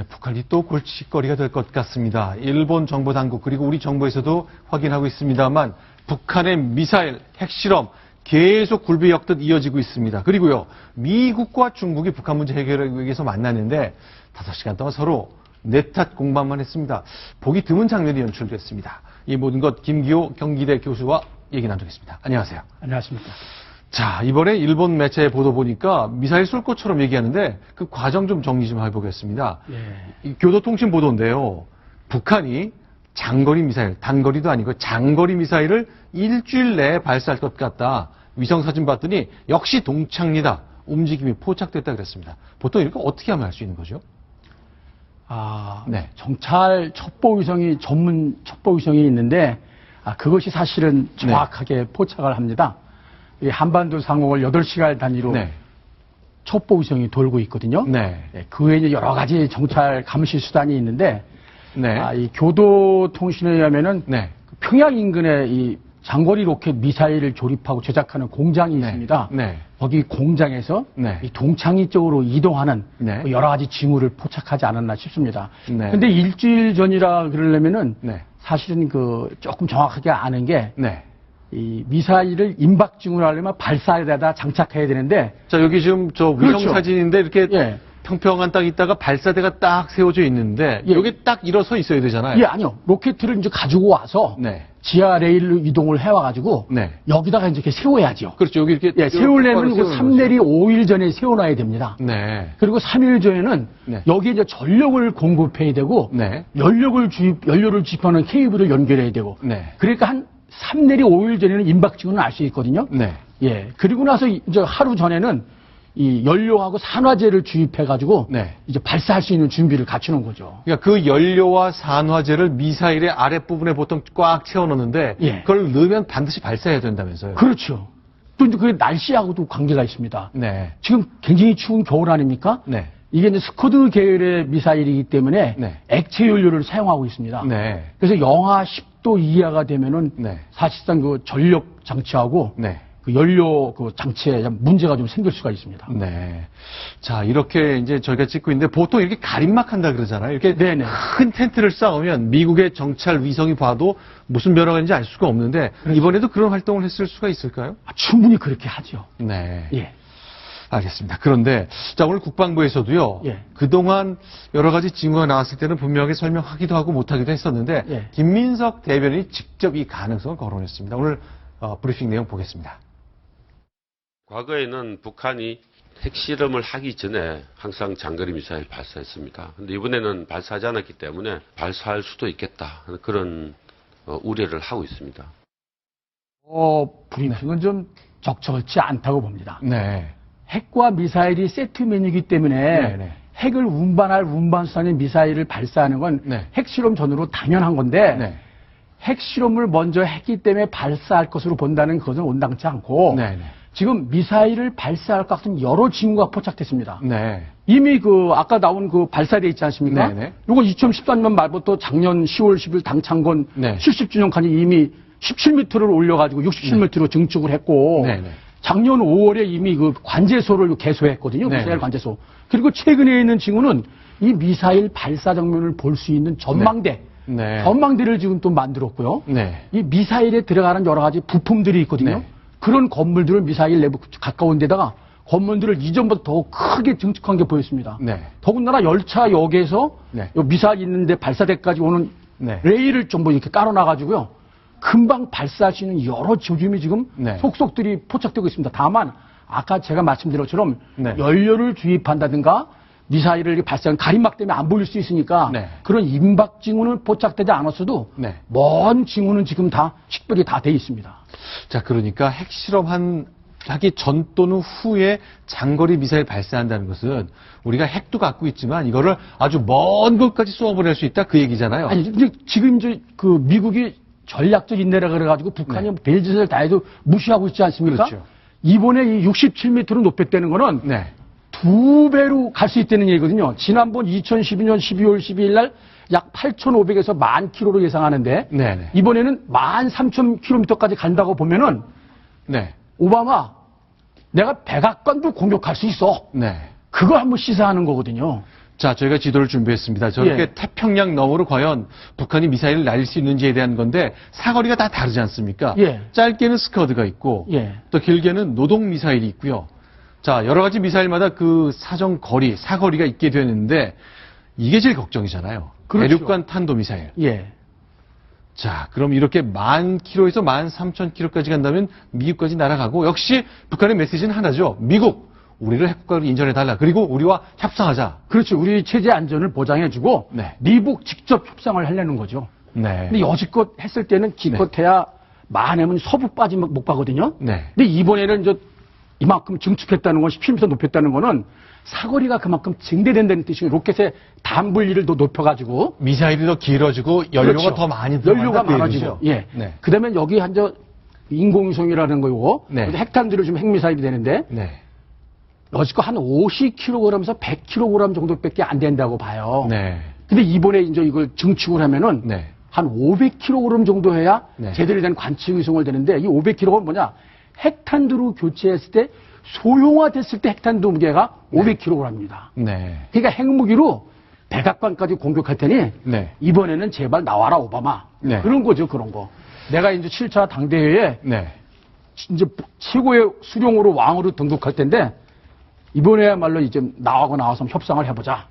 북한이 또 골칫거리가 될 것 같습니다. 일본 정보 당국 그리고 우리 정부에서도 확인하고 있습니다만 북한의 미사일 핵실험 계속 굴비역듯 이어지고 있습니다. 그리고요, 미국과 중국이 북한 문제 해결을 위해서 만났는데 5시간 동안 서로 내탓 공방만 했습니다. 보기 드문 장면이 연출됐습니다. 이 모든 것 김기호 경기대 교수와 얘기 나누겠습니다. 안녕하세요. 안녕하십니까. 자, 이번에 일본 매체 보도 보니까 미사일 쏠 것처럼 얘기하는데 그 과정 좀 정리 좀 해보겠습니다. 예. 교도통신 보도인데요. 북한이 장거리 미사일, 단거리도 아니고 장거리 미사일을 일주일 내에 발사할 것 같다. 위성사진 봤더니 역시 동창리다. 움직임이 포착됐다 그랬습니다. 보통 이렇게 어떻게 하면 할 수 있는 거죠? 네. 정찰 첩보위성이 전문 첩보위성이 있는데 그것이 사실은 정확하게 포착을 합니다. 이 한반도 상공을 8시간 단위로 네. 첩보위성이 돌고 있거든요. 네. 그 외에 이제 여러 가지 정찰 감시 수단이 있는데 네. 이 교도통신에 의하면은 네. 평양 인근에 이 장거리 로켓 미사일을 조립하고 제작하는 공장이 네. 있습니다. 네. 거기 공장에서 네. 이 동창리 쪽으로 이동하는 네. 여러 가지 징후를 포착하지 않았나 싶습니다. 네. 근데 일주일 전이라 그러려면은 네. 사실은 조금 정확하게 아는 게 네. 이 미사일을 임박 징후를 하려면 발사에다 장착해야 되는데 자, 여기 지금 저 위성 그렇죠. 사진인데 이렇게 예. 평평한 딱 있다가 발사대가 딱 세워져 있는데 예. 여기 딱 일어서 있어야 되잖아요. 예, 아니요. 로켓을 이제 가지고 와서 네. 지하 레일로 이동을 해와가지고 네. 여기다가 이제 이렇게 세워야죠. 그렇죠. 여기 이렇게 예, 세우려면 똑바로 세우는 3내리 5일 전에 세워놔야 됩니다. 네. 그리고 3일 전에는 네. 여기에 이제 전력을 공급해야 되고 네. 연료를 주입하는 케이블을 연결해야 되고 네. 그러니까 한 3내리 5일 전에는 임박징후는 알 수 있거든요. 네. 예. 그리고 나서 이제 하루 전에는 이 연료하고 산화제를 주입해가지고 네. 이제 발사할 수 있는 준비를 갖추는 거죠. 그러니까 그 연료와 산화제를 미사일의 아랫부분에 보통 꽉 채워 넣는데 예. 그걸 넣으면 반드시 발사해야 된다면서요. 그렇죠. 또 이제 그게 날씨하고도 관계가 있습니다. 네. 지금 굉장히 추운 겨울 아닙니까? 네. 이게 이제 스쿼드 계열의 미사일이기 때문에 네. 액체 연료를 사용하고 있습니다. 네. 그래서 영하 10도 이하가 되면은 네. 사실상 그 전력 장치하고 네. 그 연료 그 장치에 문제가 좀 생길 수가 있습니다. 네. 자, 이렇게 이제 저희가 찍고 있는데 보통 이렇게 가림막 한다 그러잖아요. 이렇게 네네. 큰 텐트를 쌓으면 미국의 정찰 위성이 봐도 무슨 변화가 있는지 알 수가 없는데 이번에도 그런 활동을 했을 수가 있을까요? 충분히 그렇게 하죠. 네. 예. 알겠습니다. 그런데 자, 오늘 국방부에서도요. 예. 그동안 여러 가지 징후가 나왔을 때는 분명하게 설명하기도 하고 못하기도 했었는데 예. 김민석 대변인이 직접 이 가능성을 거론했습니다. 오늘 브리핑 내용 보겠습니다. 과거에는 북한이 핵실험을 하기 전에 항상 장거리 미사일 발사했습니다. 근데 이번에는 발사하지 않았기 때문에 발사할 수도 있겠다 하는 그런 우려를 하고 있습니다. 브리핑은 좀 적절치 않다고 봅니다. 네. 핵과 미사일이 세트면이기 때문에 네네. 핵을 운반할 운반수단의 미사일을 발사하는 건 네. 핵실험 전후로 당연한 건데 네. 핵실험을 먼저 했기 때문에 발사할 것으로 본다는 것은 온당치 않고 네. 지금 미사일을 발사할 것 같은 여러 징후가 포착됐습니다. 네. 이미 아까 나온 발사대 있지 않습니까? 네네. 요거 2013년 말부터 작년 10월 10일 당창건 네. 70주년까지 이미 17m를 올려가지고 67m로 증축을 했고 네네. 작년 5월에 이미 관제소를 개소했거든요. 네네. 미사일 관제소. 그리고 최근에 있는 징후는 이 미사일 발사 장면을 볼 수 있는 전망대. 네. 전망대를 지금 또 만들었고요. 네. 이 미사일에 들어가는 여러 가지 부품들이 있거든요. 네. 그런 건물들을 미사일 내부 가까운 데다가 건물들을 이전보다 더 크게 증축한 게 보였습니다. 네. 더군다나 열차역에서 네. 요 미사일 있는데 발사대까지 오는 네. 레일을 좀 이렇게 깔아놔가지고요. 금방 발사할 수 있는 여러 조짐이 지금 네. 속속들이 포착되고 있습니다. 다만 아까 제가 말씀드린 것처럼 네. 연료를 주입한다든가 미사일을 발사한 가림막 때문에 안 보일 수 있으니까 네. 그런 임박 징후는 포착되지 않았어도 네. 먼 징후는 지금 다 식별이 다 돼 있습니다. 자, 그러니까 핵실험 하기 전 또는 후에 장거리 미사일 발사한다는 것은 우리가 핵도 갖고 있지만 이거를 아주 먼 곳까지 쏘아보낼 수 있다 그 얘기잖아요. 아니, 근데 지금 이제 미국이 전략적 인내라 그래가지고 북한이 별짓을 다 해도 무시하고 있지 않습니까? 그렇죠. 이번에 이 67m로 높였다는 거는 네. 2배로 갈 수 있다는 얘기거든요. 지난번 2012년 12월 12일 날 약 8,500에서 10,000km로 예상하는데 네네. 이번에는 13,000km까지 간다고 보면은 네. 오바마 내가 백악관도 공격할 수 있어. 네. 그거 한번 시사하는 거거든요. 자, 저희가 지도를 준비했습니다. 저렇게 예. 태평양 너머로 과연 북한이 미사일을 날릴 수 있는지에 대한 건데 사거리가 다 다르지 않습니까? 예. 짧게는 스커드가 있고 예. 또 길게는 노동 미사일이 있고요. 자, 여러 가지 미사일마다 그 사정 거리, 사거리가 있게 되는데 이게 제일 걱정이잖아요. 그렇죠. 대륙간 탄도 미사일. 예. 자, 그럼 이렇게 10,000km에서 13,000km까지 간다면 미국까지 날아가고 역시 북한의 메시지는 하나죠. 미국, 우리를 핵국가로 인정해달라. 그리고 우리와 협상하자. 그렇죠. 우리 체제 안전을 보장해주고 네. 미국 직접 협상을 하려는 거죠. 네. 근데 여지껏 했을 때는 기껏해야 많으면 서부 빠지면 못 가거든요. 네. 근데 이번에는 이제 이만큼 증축했다는 건 17m 높였다는 거는 사거리가 그만큼 증대된다는 뜻이고 로켓의 담불리를 더 높여가지고 미사일이 더 길어지고 연료가 그렇죠. 더 많이 연료가 들어간다, 많아지고 이거죠. 예. 네. 그다음에 여기 한저 인공위성이라는 거고 네. 핵탄두를 좀 핵미사일이 되는데 네. 여지껏 한 50kg에서 100kg 정도밖에 안 된다고 봐요. 네. 근데 이번에 이제 이걸 증축을 하면은 네. 한 500kg 정도 해야 네. 제대로 된 관측 위성을 되는데 이 500kg는 뭐냐? 핵탄두로 교체했을 때 소형화됐을 때 핵탄두 무게가 500kg입니다. 네. 그러니까 핵무기로 백악관까지 공격할 테니 네. 이번에는 제발 나와라 오바마. 네. 그런 거죠, 그런 거. 내가 이제 7차 당대회에 네. 이제 최고의 수령으로 왕으로 등극할 텐데 이번에야말로 이제 나와서 협상을 해보자.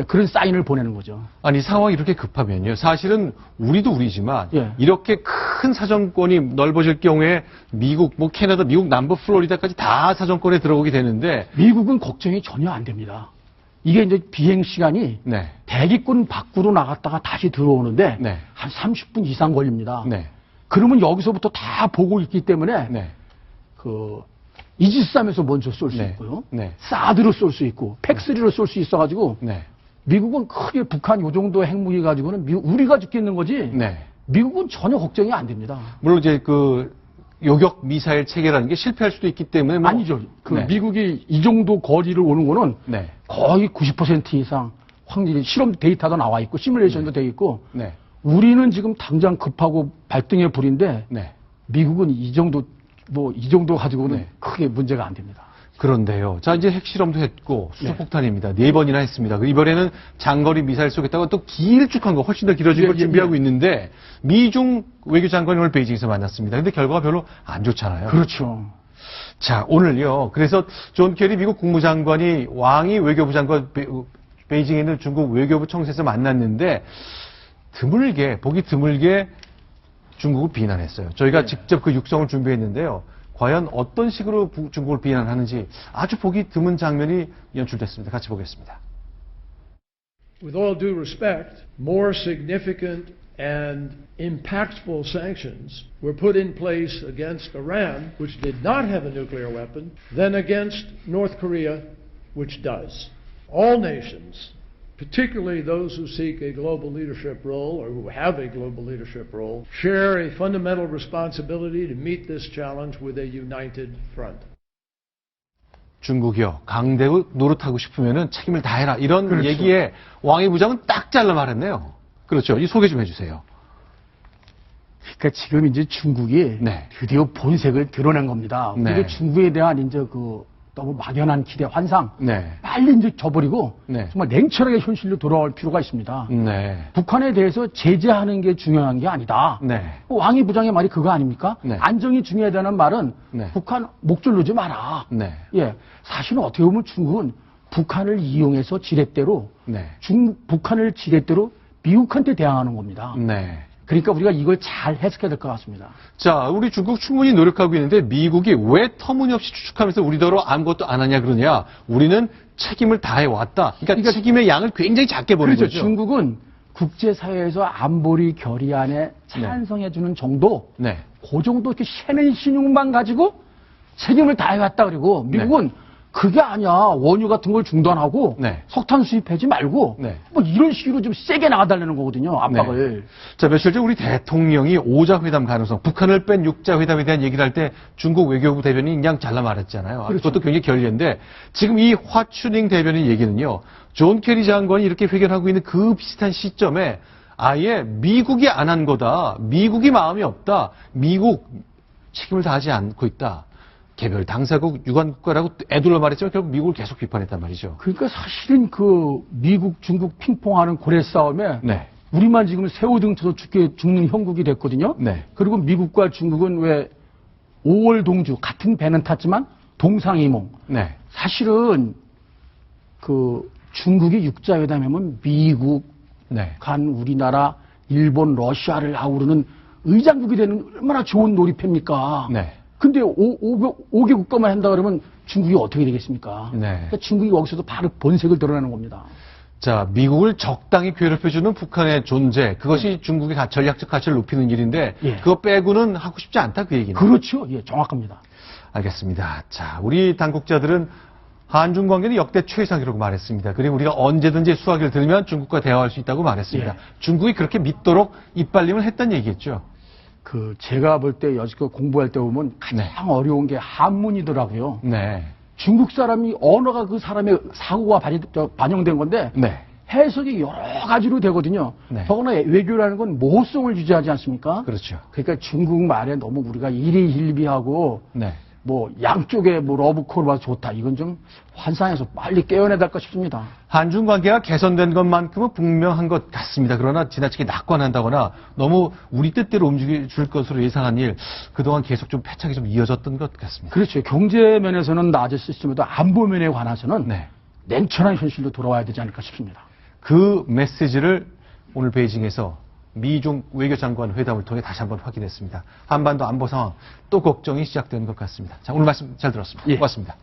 그런 사인을 보내는 거죠. 아니, 상황이 이렇게 급하면요. 사실은 우리도 우리지만 예. 이렇게 큰 사정권이 넓어질 경우에 미국, 뭐 캐나다, 미국 남부 플로리다까지 다 사정권에 들어오게 되는데 미국은 걱정이 전혀 안 됩니다. 이게 이제 비행 시간이 네. 대기권 밖으로 나갔다가 다시 들어오는데 네. 한 30분 이상 걸립니다. 네. 그러면 여기서부터 다 보고 있기 때문에 네. 그 이지스함에서 먼저 쏠 수 네. 있고요. 네. 사드로 쏠 수 있고 팩3로 쏠 수 있어가지고 네. 미국은 크게 북한 요 정도 핵무기 가지고는 우리가 죽겠는 거지. 네. 미국은 전혀 걱정이 안 됩니다. 물론 이제 그 요격 미사일 체계라는 게 실패할 수도 있기 때문에 뭐 아니죠. 그 네. 미국이 이 정도 거리를 오는 거는 네. 거의 90% 이상 확률이 실험 데이터도 나와 있고 시뮬레이션도 돼 있고 네. 우리는 지금 당장 급하고 발등에 불인데 네. 미국은 이 정도 가지고는 네. 크게 문제가 안 됩니다. 그런데요. 자, 이제 핵실험도 했고 수소폭탄입니다. 4번이나 했습니다. 이번에는 장거리 미사일 쏘겠다고 또 길쭉한 거, 훨씬 더 길어진 걸 예, 준비하고 예. 있는데 미중 외교장관이 오늘 베이징에서 만났습니다. 근데 결과가 별로 안 좋잖아요. 그렇죠. 자, 오늘요. 그래서 존 케리 미국 국무장관이 왕이 외교부 장관 베이징에 있는 중국 외교부 청사에서 만났는데 보기 드물게 중국을 비난했어요. 저희가 네. 직접 그 육성을 준비했는데요. 과연 어떤 식으로 중국을 비난하는지 아주 보기 드문 장면이 연출됐습니다. 같이 보겠습니다. With all due respect, more significant and impactful sanctions were put in place against Iran, which did not have a nuclear weapon, than against North Korea, which does. All nations, particularly those who seek a global leadership role or who have a global leadership role, share a fundamental responsibility to meet this challenge with a united front. 중국이요. 강대국 노릇하고 싶으면 책임을 다해라. 이런 그렇죠. 얘기에 왕의 부장은 딱 잘라 말했네요. 그렇죠. 이 소개 좀 해주세요. 그러니까 지금 이제 중국이 네. 드디어 본색을 드러낸 겁니다. 네. 그리고 중국에 대한 이제 그 너무 막연한 기대, 환상 네. 빨리 이제 져버리고 네. 정말 냉철하게 현실로 돌아올 필요가 있습니다. 네. 북한에 대해서 제재하는 게 중요한 게 아니다. 네. 왕이 부장의 말이 그거 아닙니까? 네. 안정이 중요하다는 말은 네. 북한 목줄 놓지 마라. 네. 예, 사실은 어떻게 보면 중국은 북한을 이용해서 지렛대로 네. 북한을 지렛대로 미국한테 대항하는 겁니다. 네. 그러니까 우리가 이걸 잘 해석해야 될 것 같습니다. 자, 우리 중국 충분히 노력하고 있는데 미국이 왜 터무니없이 추측하면서 우리더러 아무것도 안 하냐 그러냐. 우리는 책임을 다해 왔다. 그러니까 책임의 양을 굉장히 작게 보는 그렇죠. 거죠. 중국은 국제사회에서 안보리 결의안에 찬성해주는 정도, 네. 그 정도 이렇게 세는 신용만 가지고 책임을 다해왔다 그리고 미국은 그게 아니야. 원유 같은 걸 중단하고 네. 석탄 수입하지 말고 네. 뭐 이런 식으로 좀 세게 나가달라는 거거든요. 압박을. 자, 며칠 전 우리 대통령이 5자 회담 가능성, 북한을 뺀 6자 회담에 대한 얘기를 할 때 중국 외교부 대변인이 그냥 잘라 말했잖아요. 그렇죠. 그것도 굉장히 결례인데 지금 이 화추닝 대변인 얘기는요. 존 케리 장관이 이렇게 회견하고 있는 그 비슷한 시점에 아예 미국이 안 한 거다. 미국이 마음이 없다. 미국 책임을 다하지 않고 있다. 개별 당사국 유관국가라고 애둘러 말했지만 결국 미국을 계속 비판했단 말이죠. 그러니까 사실은 그 미국, 중국 핑퐁하는 고래 싸움에 네. 우리만 지금 새우등 쳐서 죽는 형국이 됐거든요. 네. 그리고 미국과 중국은 왜 5월 동주 같은 배는 탔지만 동상이몽. 네. 사실은 그 중국이 육자회담하면 미국, 네. 간 우리나라, 일본, 러시아를 아우르는 의장국이 되는 얼마나 좋은 놀이패입니까? 네. 근데 5개 국가만 한다 그러면 중국이 어떻게 되겠습니까? 네. 그러니까 중국이 여기서도 바로 본색을 드러내는 겁니다. 자, 미국을 적당히 괴롭혀주는 북한의 존재, 그것이 중국의 전략적 가치를 높이는 일인데, 예. 그거 빼고는 하고 싶지 않다, 그 얘기는. 그렇죠. 예, 정확합니다. 알겠습니다. 자, 우리 당국자들은 한중 관계는 역대 최상이라고 말했습니다. 그리고 우리가 언제든지 수화기를 들면 중국과 대화할 수 있다고 말했습니다. 예. 중국이 그렇게 믿도록 이빨림을 했단 얘기겠죠. 그 제가 볼 때 여지껏 공부할 때 보면 가장 네. 어려운 게 한문이더라고요. 네. 중국 사람이 언어가 그 사람의 사고가 반영된 건데 네. 해석이 여러 가지로 되거든요. 네. 더구나 외교라는 건 모호성을 유지하지 않습니까? 그렇죠. 그러니까 중국 말에 너무 우리가 일희일비하고 네. 뭐 양쪽에 뭐 러브콜 좋다. 이건 좀 환상에서 빨리 깨어내야 될까 싶습니다. 한중 관계가 개선된 것만큼은 분명한 것 같습니다. 그러나 지나치게 낙관한다거나 너무 우리 뜻대로 움직여줄 것으로 예상한 일, 그동안 계속 좀 패착이 좀 이어졌던 것 같습니다. 그렇죠. 경제 면에서는 나아졌을지라도 안보 면에 관해서는 네. 냉철한 현실로 돌아와야 되지 않을까 싶습니다. 그 메시지를 오늘 베이징에서 미중 외교장관 회담을 통해 다시 한번 확인했습니다. 한반도 안보 상황 또 걱정이 시작되는 것 같습니다. 자, 오늘 말씀 잘 들었습니다. 예. 고맙습니다.